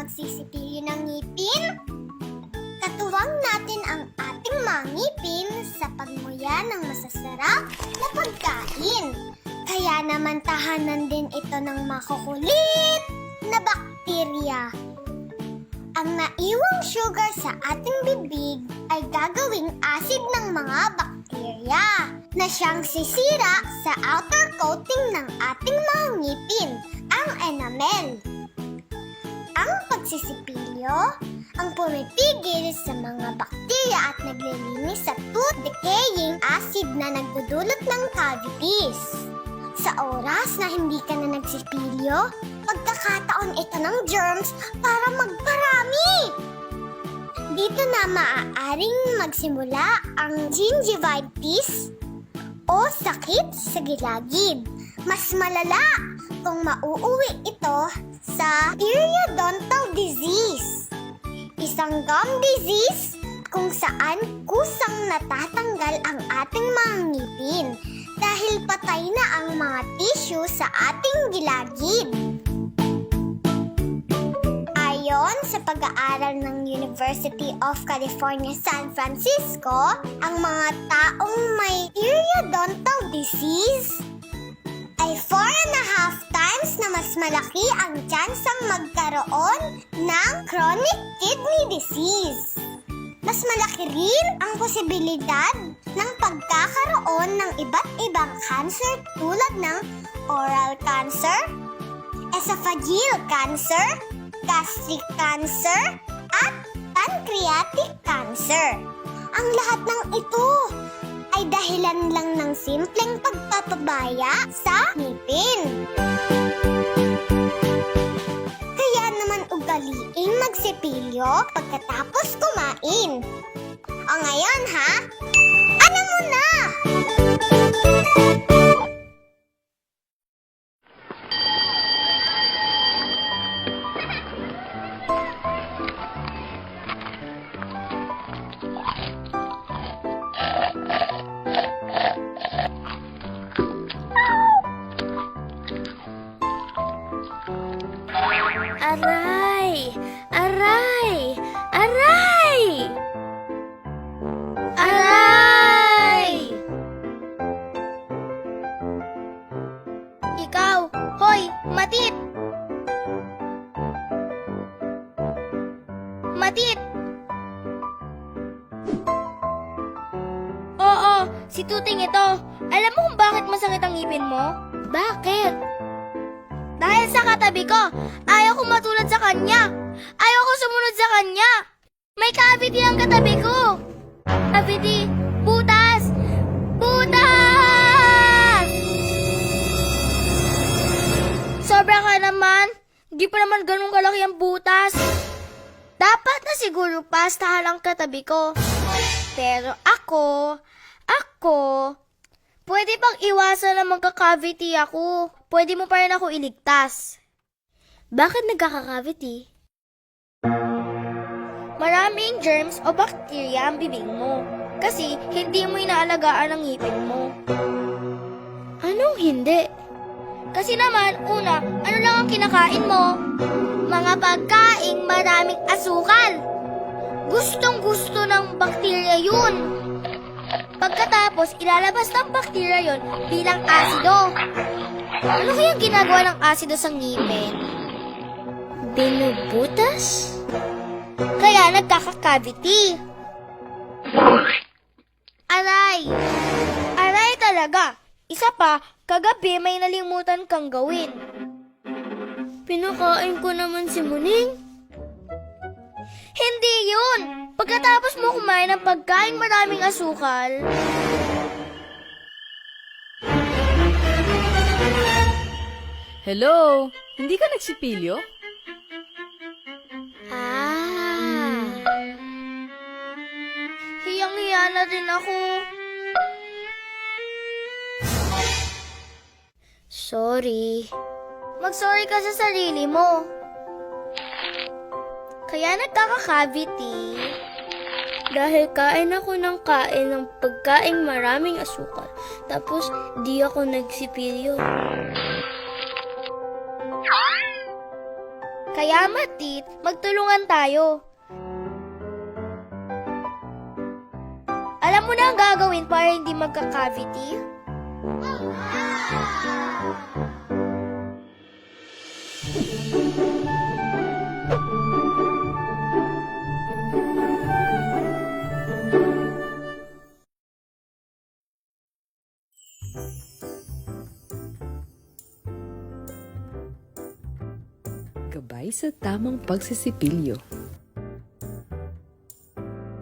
magsisipilyo ng ngipin? Katuwang natin ang ating mga ngipin sa pagmuya ng masasarap na pagkain. Kaya naman tahanan din ito ng makukulit na bakterya. Ang naiwang sugar sa ating bibig ay gagawing acid ng mga bakterya na siyang sisira sa outer coating ng ating mga ngipin, ang enamel. Ang pagsisipilyo ang pumipigil sa mga bakterya at naglilinis sa tooth decaying acid na nagdudulot ng cavities. Sa oras na hindi ka na nagsipilyo, pagkakataon ito ng germs para magparami. Dito na maaaring magsimula ang gingivitis o sakit sa gilagid. Mas malala kung mauuwi ito sa periodontal disease, isang gum disease kung saan kusang natatanggal ang ating mga ngipin dahil patay na ang mga tissue sa ating gilagid. Ayon sa pag-aaral ng University of California, San Francisco, ang mga taong may periodontal disease ay 4.5 times na mas malaki ang tsansang magkaroon ng chronic kidney disease. Mas malaki rin ang posibilidad ng pagkakaroon ng iba't ibang cancer tulad ng oral cancer, esophageal cancer, gastric cancer, at pancreatic cancer. Ang lahat ng ito ay dahilan lang ng simpleng pagpapabaya sa ngipin. Kaya naman ugaliing magsipilyo pagkatapos kumain. O ngayon ha, ano mo na? Aray! Aray! Aray! Aray! Ikaw! Hoy! Matit! Matit! Oo, si Tuting ito. Alam mo kung bakit masakit ang ngipin mo? Bakit? Dahil sa katabi ko, ayaw ko matulad sa kanya. Ayaw ko sumunod sa kanya. May cavity ang katabi ko. Cavity, butas! Butas! Sobra ka naman. Di pa naman ganun kalaki ang butas. Dapat na siguro pastahan ang katabi ko. Pero ako, pwede pang iwasan na magka-cavity ako. Pwede mo pa rin ako iligtas. Bakit nagkaka-cavity? Maraming germs o bakterya ang bibig mo. Kasi hindi mo inaalagaan ang ngipin mo. Anong hindi? Kasi naman, una, ano lang ang kinakain mo? Mga pagkaing maraming asukal. Gustong-gusto ng bakterya yun. Pagkatapos, ilalabas ng bakterya yon bilang asido. Ano kayang ginagawa ng asido sa ngipin? Binubutas? Kaya nagkaka-cavity. Aray! Aray talaga! Isa pa, kagabi may nalimutan kang gawin. Pinakain ko naman si Muning. Hindi yun! Pagkatapos mo kumain ng pagkain maraming asukal, Hello? Hindi ka nagsipilyo? hiyang-hiya na rin ako. Sorry. Mag-sorry ka sa sarili mo. Kaya nagkaka-cavity dahil kain ako ng pagkaing maraming asukal. Tapos di ako nagsipilyo. Kaya Matit, magtulungan tayo. Alam mo na ang gagawin para hindi magka-cavity? Gabay sa tamang pagsisipilyo.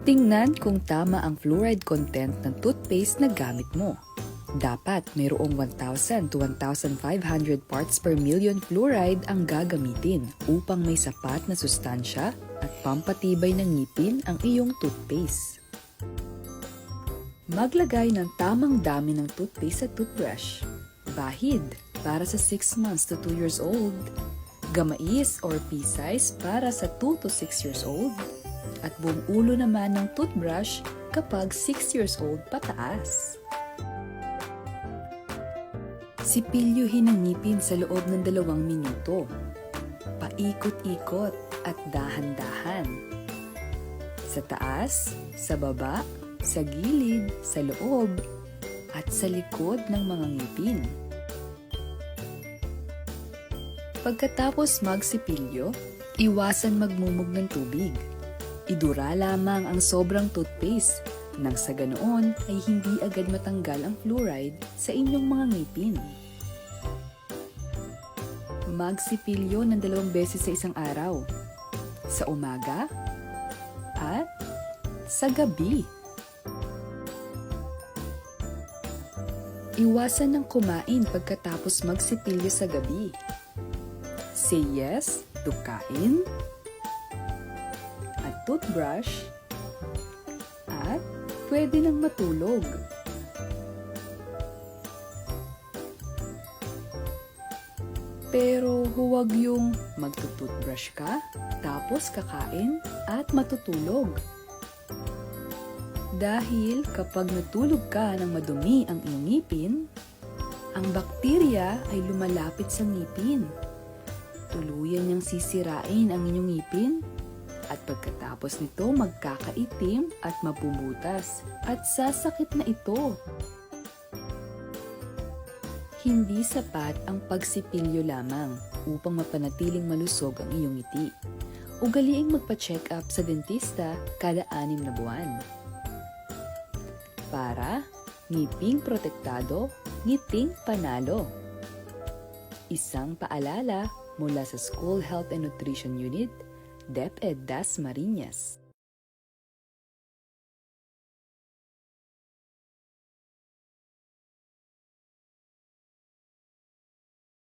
Tingnan kung tama ang fluoride content ng toothpaste na gamit mo. Dapat mayroong 1,000 to 1,500 parts per million fluoride ang gagamitin upang may sapat na sustansya at pampatibay ng ngipin ang iyong toothpaste. Maglagay ng tamang dami ng toothpaste sa toothbrush. Bahid para sa 6 months to 2 years old. Gamais or pea-size para sa 2 to 6 years old. At buong ulo naman ng toothbrush kapag 6 years old pataas. Sipilyuhin ang ngipin sa loob ng 2 minuto. Paikot-ikot at dahan-dahan. Sa taas, sa baba, sa gilid, sa loob, at sa likod ng mga ngipin. Pagkatapos magsipilyo, iwasan magmumog ng tubig. Idura lamang ang sobrang toothpaste nang sa ganoon ay hindi agad matanggal ang fluoride sa inyong mga ngipin. Magsipilyo ng 2 beses sa isang araw, sa umaga at sa gabi. Iwasan ng kumain pagkatapos magsipilyo sa gabi. Say yes to kain at toothbrush at pwede nang matulog. Pero huwag yung magtutoothbrush ka, tapos kakain at matutulog. Dahil kapag natulog ka ng madumi ang iyong ngipin, ang bakterya ay lumalapit sa ngipin. Tuluyan niyang sisirain ang inyong ngipin at pagkatapos nito magkakaitim at mabubutas at sasakit na ito. Hindi sapat ang pagsipilyo lamang upang mapanatiling malusog ang iyong ngiti. Ugaliing magpa-check up sa dentista kada 6 na buwan. Para ngiping protektado, ngiting panalo. Isang paalala mula sa School Health and Nutrition Unit, DepEd Dasmariñas.